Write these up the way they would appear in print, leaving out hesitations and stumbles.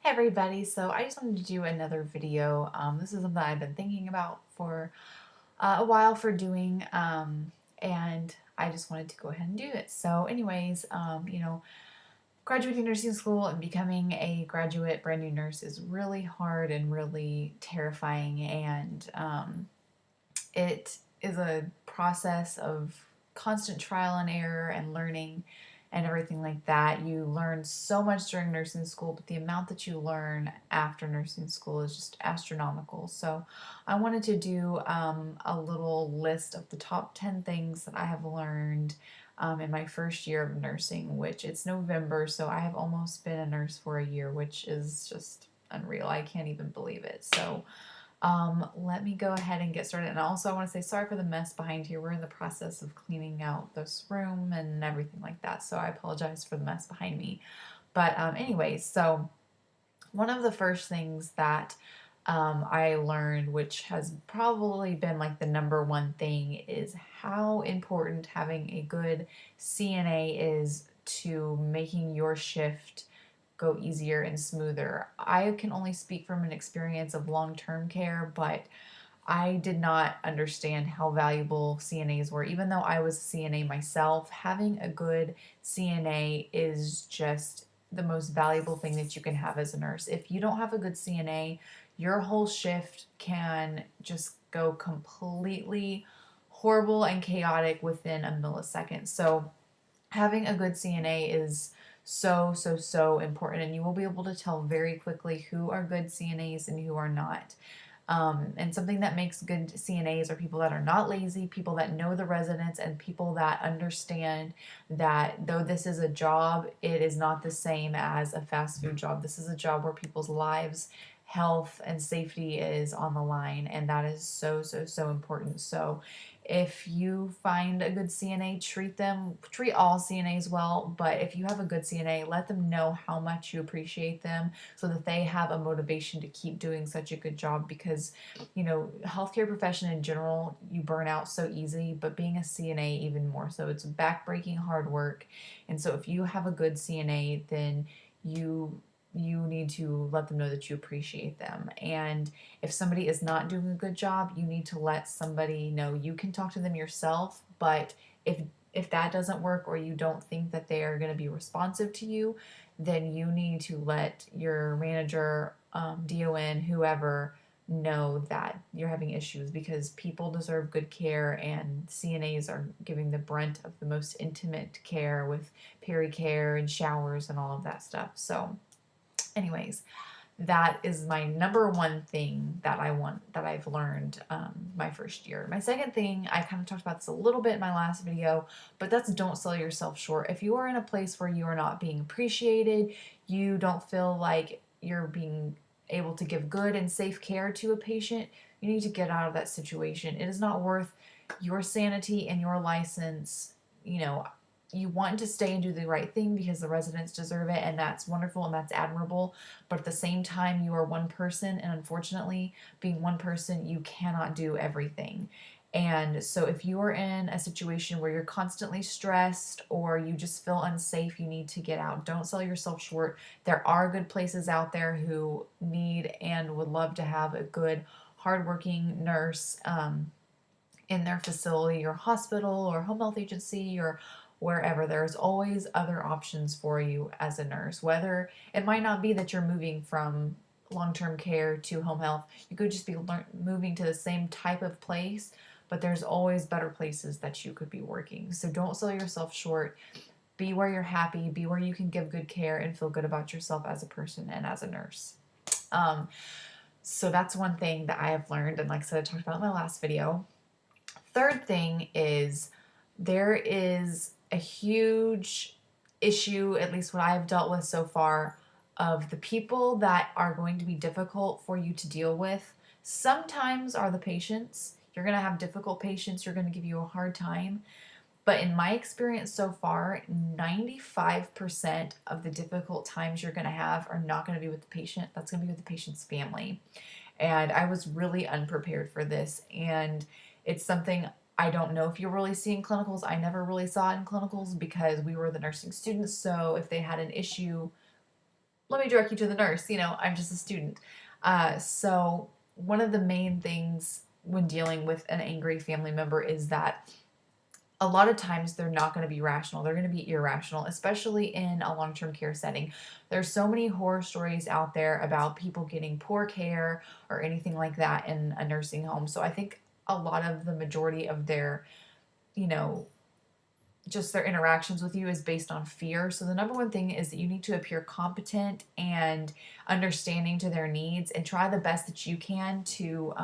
Hey everybody, so I just wanted to do another video. This is something I've been thinking about for a while for doing, and I just wanted to go ahead and do it. So anyways, graduating nursing school and becoming a graduate brand new nurse is really hard and really terrifying, and it is a process of constant trial and error and learning and everything like that. You learn so much during nursing school, but the amount that you learn after nursing school is just astronomical. So, I wanted to do a little list of the top 10 things that I have learned in my first year of nursing, which it's November, so I have almost been a nurse for a year, which is just unreal. I can't even believe it. So, let me go ahead and get started. And also, I want to say sorry for the mess behind here. We're in the process of cleaning out this room and everything like that. So I apologize for the mess behind me. But, anyways, so one of the first things that I learned, which has probably been like the number one thing, is how important having a good CNA is to making your shift go easier and smoother. I can only speak from an experience of long term care, but I did not understand how valuable CNAs were. Even though I was a CNA myself, having a good CNA is just the most valuable thing that you can have as a nurse. If you don't have a good CNA, your whole shift can just go completely horrible and chaotic within a millisecond. So, having a good CNA is so important, and you will be able to tell very quickly who are good CNAs and who are not. And something that makes good CNAs are people that are not lazy, people that know the residents, and people that understand that though this is a job, it is not the same as a fast food job. This is a job where people's lives, health, and safety is on the line, and that is so important. So, if you find a good CNA, treat all CNAs well, but if you have a good CNA, let them know how much you appreciate them so that they have a motivation to keep doing such a good job because, healthcare profession in general, you burn out so easy, but being a CNA even more so. It's backbreaking hard work. And so if you have a good CNA, then you you need to let them know that you appreciate them. And if somebody is not doing a good job, you need to let somebody know. You can talk to them yourself, but if that doesn't work or you don't think that they are going to be responsive to you, then you need to let your manager, DON, whoever, know that you're having issues because people deserve good care, and CNAs are giving the brunt of the most intimate care with peri-care and showers and all of that stuff. So, anyways, that is my number one thing that I've learned my first year. My second thing, I kind of talked about this a little bit in my last video, but that's don't sell yourself short. If you are in a place where you are not being appreciated, you don't feel like you're being able to give good and safe care to a patient, you need to get out of that situation. It is not worth your sanity and your license. You want to stay and do the right thing because the residents deserve it, and that's wonderful and that's admirable. But at the same time, you are one person, and unfortunately, being one person, you cannot do everything. And so, if you are in a situation where you're constantly stressed or you just feel unsafe, you need to get out. Don't sell yourself short. There are good places out there who need and would love to have a good, hardworking nurse in their facility or hospital or home health agency or wherever. There's always other options for you as a nurse. Whether it might not be that you're moving from long-term care to home health, you could just be moving to the same type of place, but there's always better places that you could be working. So don't sell yourself short. Be where you're happy, be where you can give good care and feel good about yourself as a person and as a nurse. Um, so that's one thing that I have learned, and like I said, I talked about in my last video. Third thing is there is a huge issue, at least what I've dealt with so far, of the people that are going to be difficult for you to deal with. Sometimes are the patients. You're going to have difficult patients, you're going to give you a hard time. But in my experience so far, 95% of the difficult times you're going to have are not going to be with the patient. That's going to be with the patient's family. And I was really unprepared for this. And it's something I don't know if you really see in clinicals. I never really saw it in clinicals because we were the nursing students. So if they had an issue, let me direct you to the nurse. I'm just a student. So one of the main things when dealing with an angry family member is that a lot of times they're not going to be rational. They're going to be irrational, especially in a long-term care setting. There's so many horror stories out there about people getting poor care or anything like that in a nursing home. So I think a lot of the majority of their, you know, just their interactions with you is based on fear. So the number one thing is that you need to appear competent and understanding to their needs and try the best that you can to,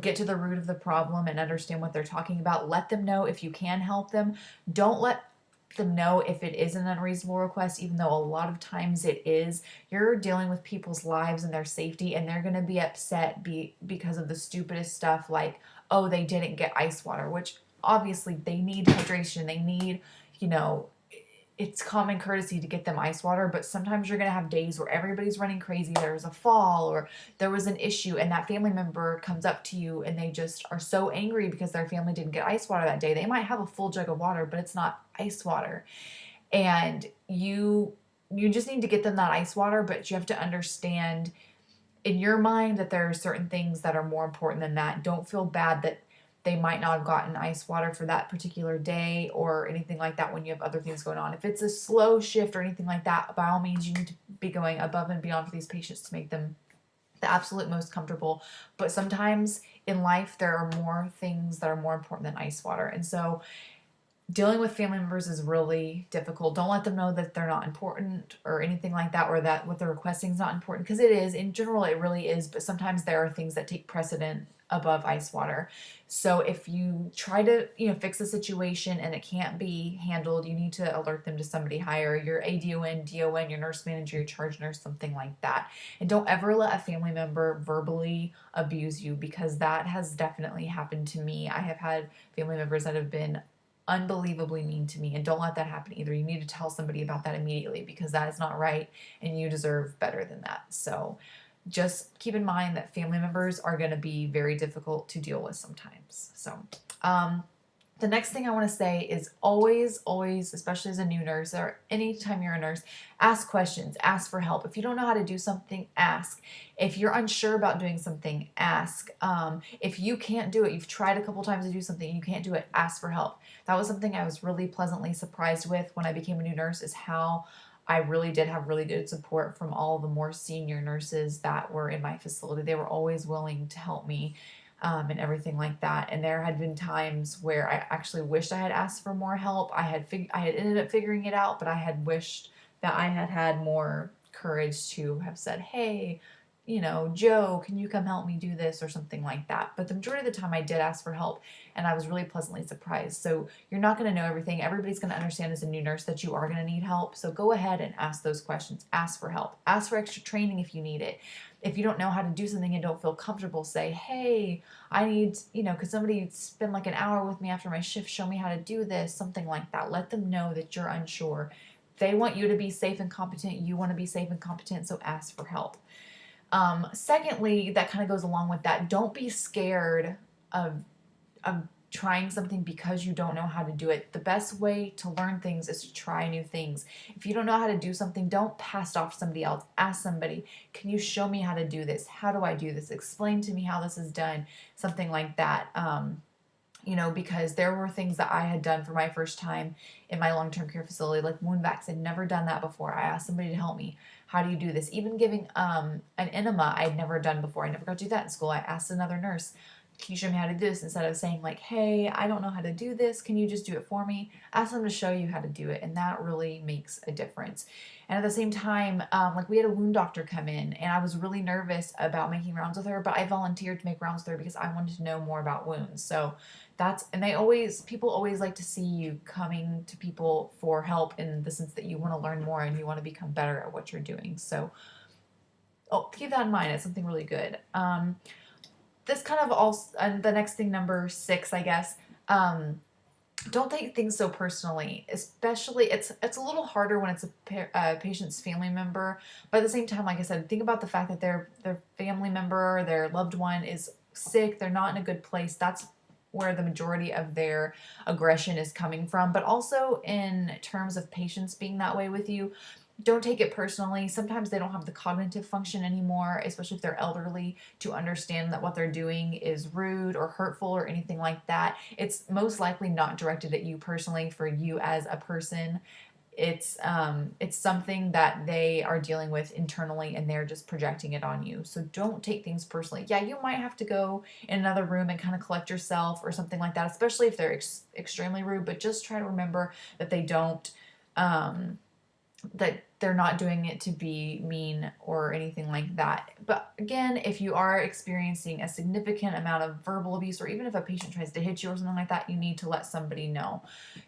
get to the root of the problem and understand what they're talking about. Let them know if you can help them. Don't let them know if it is an unreasonable request, even though a lot of times it is. You're dealing with people's lives and their safety, and they're going to be upset because of the stupidest stuff like, oh, they didn't get ice water, which obviously they need hydration. They need, you know, it's common courtesy to get them ice water, but sometimes you're going to have days where everybody's running crazy. There's a fall or there was an issue, and that family member comes up to you and they just are so angry because their family didn't get ice water that day. They might have a full jug of water, but it's not ice water. And you just need to get them that ice water, but you have to understand in your mind that there are certain things that are more important than that. Don't feel bad that they might not have gotten ice water for that particular day or anything like that when you have other things going on. If it's a slow shift or anything like that, by all means, you need to be going above and beyond for these patients to make them the absolute most comfortable. But sometimes in life, there are more things that are more important than ice water. And so dealing with family members is really difficult. Don't let them know that they're not important or anything like that, or that what they're requesting is not important, because it is. In general, it really is, but sometimes there are things that take precedent above ice water. So if you try to, fix the situation and it can't be handled, you need to alert them to somebody higher, your ADON, DON, your nurse manager, your charge nurse, something like that. And don't ever let a family member verbally abuse you, because that has definitely happened to me. I have had family members that have been unbelievably mean to me, and don't let that happen either. You need to tell somebody about that immediately, because that is not right and you deserve better than that. So just keep in mind that family members are going to be very difficult to deal with sometimes. So the next thing I want to say is always, always, especially as a new nurse or anytime you're a nurse, ask questions, ask for help. If you don't know how to do something, ask. If you're unsure about doing something, ask. If you can't do it, you've tried a couple times to do something and you can't do it, ask for help. That was something I was really pleasantly surprised with when I became a new nurse, is how I really did have really good support from all the more senior nurses that were in my facility. They were always willing to help me and everything like that. And there had been times where I actually wished I had asked for more help. I had ended up figuring it out, but I had wished that I had had more courage to have said, hey, Joe, can you come help me do this or something like that? But the majority of the time I did ask for help, and I was really pleasantly surprised. So you're not going to know everything. Everybody's going to understand as a new nurse that you are going to need help. So go ahead and ask those questions. Ask for help. Ask for extra training if you need it. If you don't know how to do something and don't feel comfortable, say, hey, I need, could somebody spend like an hour with me after my shift, show me how to do this, something like that. Let them know that you're unsure. They want you to be safe and competent. You want to be safe and competent, so ask for help. Secondly, that kind of goes along with that. Don't be scared of trying something because you don't know how to do it. The best way to learn things is to try new things. If you don't know how to do something, don't pass it off to somebody else. Ask somebody, can you show me how to do this? How do I do this? Explain to me how this is done. Something like that. Because there were things that I had done for my first time in my long-term care facility, like wound vacs. I'd never done that before. I asked somebody to help me. How do you do this? Even giving an enema I'd never done before. I never got to do that in school. I asked another nurse, can you show me how to do this? Instead of saying like, hey, I don't know how to do this, can you just do it for me? Ask them to show you how to do it, and that really makes a difference. And at the same time, like we had a wound doctor come in, and I was really nervous about making rounds with her, but I volunteered to make rounds with her because I wanted to know more about wounds. So people always like to see you coming to people for help, in the sense that you want to learn more and you want to become better at what you're doing. So keep that in mind. It's something really good. This kind of also, and the next thing, number 6, I guess, don't take things so personally. Especially, it's a little harder when it's a patient's family member, but at the same time, like I said, think about the fact that their family member, their loved one is sick, they're not in a good place. That's where the majority of their aggression is coming from. But also in terms of patients being that way with you, don't take it personally. Sometimes they don't have the cognitive function anymore, especially if they're elderly, to understand that what they're doing is rude or hurtful or anything like that. It's most likely not directed at you personally, for you as a person. It's something that they are dealing with internally, and they're just projecting it on you. So don't take things personally. Yeah, you might have to go in another room and kind of collect yourself or something like that, especially if they're extremely rude. But just try to remember that they don't um, that they're not doing it to be mean or anything like that. But again, if you are experiencing a significant amount of verbal abuse, or even if a patient tries to hit you or something like that, you need to let somebody know.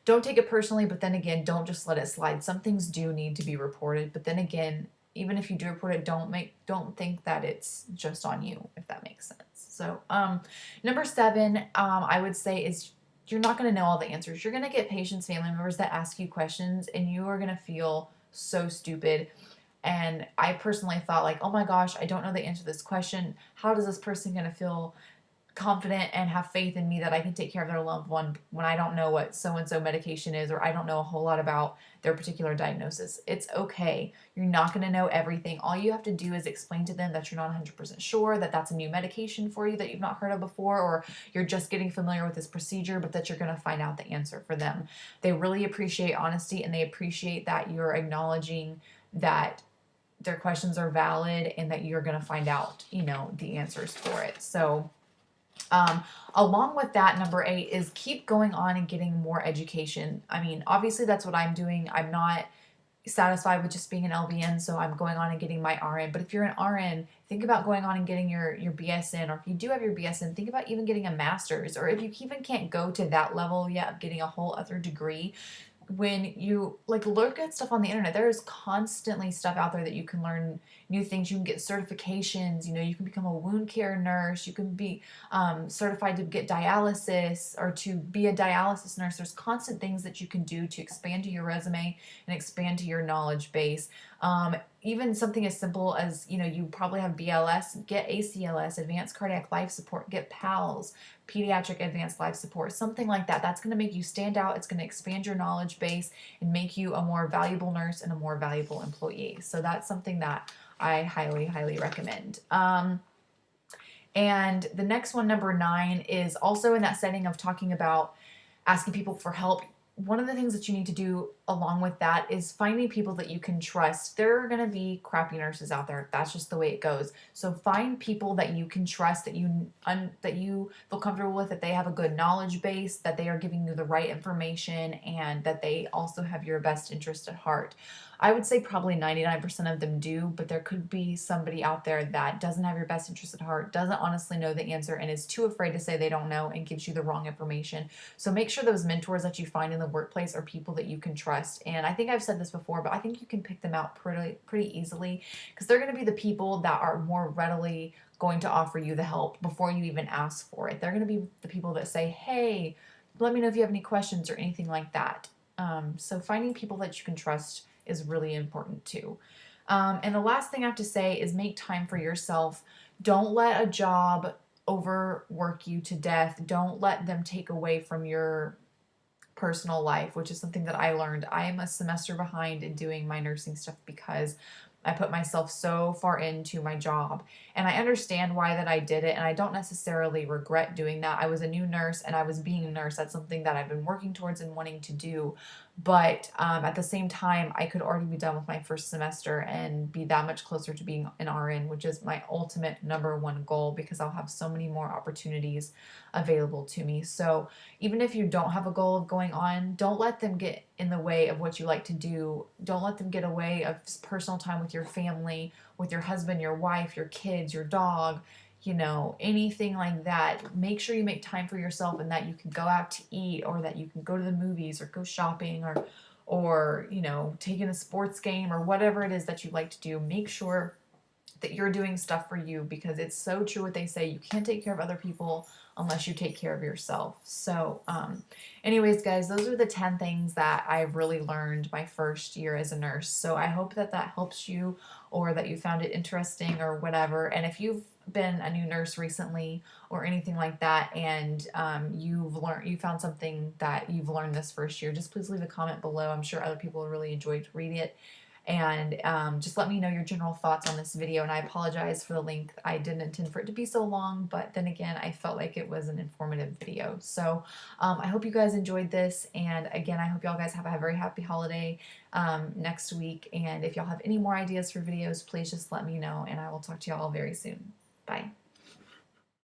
Don't take it personally, but then again, don't just let it slide. Some things do need to be reported, but then again, even if you do report it, don't think that it's just on you, if that makes sense. So number 7, I would say, is you're not going to know all the answers. You're going to get patients, family members that ask you questions, and you are going to feel so stupid. And I personally thought, like, oh my gosh, I don't know the answer to this question. How does this person going to feel confident and have faith in me that I can take care of their loved one when I don't know what so and so medication is, or I don't know a whole lot about their particular diagnosis? It's okay. You're not going to know everything. All you have to do is explain to them that you're not 100% sure that that's a new medication for you that you've not heard of before, or you're just getting familiar with this procedure, but that you're going to find out the answer for them. They really appreciate honesty, and they appreciate that you're acknowledging that their questions are valid and that you're going to find out, the answers for it. So um, along with that, number 8 is keep going on and getting more education. I mean, obviously that's what I'm doing. I'm not satisfied with just being an LVN, so I'm going on and getting my RN. But if you're an RN, think about going on and getting your BSN, or if you do have your BSN, think about even getting a master's, or if you even can't go to that level yet of getting a whole other degree. When you like look at stuff on the internet, there is constantly stuff out there that you can learn new things. You can get certifications. You can become a wound care nurse. You can be certified to get dialysis, or to be a dialysis nurse. There's constant things that you can do to expand to your resume and expand to your knowledge base. Even something as simple as, you probably have BLS, get ACLS, Advanced Cardiac Life Support, get PALS, Pediatric Advanced Life Support, something like that. That's going to make you stand out. It's going to expand your knowledge base and make you a more valuable nurse and a more valuable employee. So that's something that I highly, highly recommend. And the next one, number 9, is also in that setting of talking about asking people for help. One of the things that you need to do along with that is finding people that you can trust. There are going to be crappy nurses out there. That's just the way it goes. So find people that you can trust, that you feel comfortable with, that they have a good knowledge base, that they are giving you the right information, and that they also have your best interest at heart. I would say probably 99% of them do, but there could be somebody out there that doesn't have your best interest at heart, doesn't honestly know the answer, and is too afraid to say they don't know, and gives you the wrong information. So make sure those mentors that you find in the workplace are people that you can trust. And I think I've said this before, but I think you can pick them out pretty easily, because they're going to be the people that are more readily going to offer you the help before you even ask for it. They're going to be the people that say, hey, let me know if you have any questions or anything like that. So finding people that you can trust is really important too. And the last thing I have to say is make time for yourself. Don't let a job overwork you to death. Don't let them take away from your personal life, which is something that I learned. I am a semester behind in doing my nursing stuff because I put myself so far into my job. And I understand why that I did it, and I don't necessarily regret doing that. I was a new nurse and I was being a nurse. That's something that I've been working towards and wanting to do. But at the same time, I could already be done with my first semester and be that much closer to being an RN, which is my ultimate number one goal, because I'll have so many more opportunities available to me. So even if you don't have a goal of going on, don't let them get in the way of what you like to do. Don't let them get away of personal time with your family, with your husband, your wife, your kids, your dog, anything like that. Make sure you make time for yourself, and that you can go out to eat, or that you can go to the movies, or go shopping, or take in a sports game, or whatever it is that you like to do. Make sure that you're doing stuff for you, because it's so true what they say. You can't take care of other people unless you take care of yourself. So anyways, guys, those are the 10 things that I've really learned my first year as a nurse. So I hope that helps you, or that you found it interesting, or whatever. And if you've been a new nurse recently or anything like that, and you found something that you've learned this first year, just please leave a comment below. I'm sure other people will really enjoy to read it. and just let me know your general thoughts on this video. And I apologize for the length. I didn't intend for it to be so long, but then again, I felt like it was an informative video. So I hope you guys enjoyed this, and again, I hope y'all guys have a very happy holiday next week. And if y'all have any more ideas for videos, please just let me know, and I will talk to y'all very soon. Bye.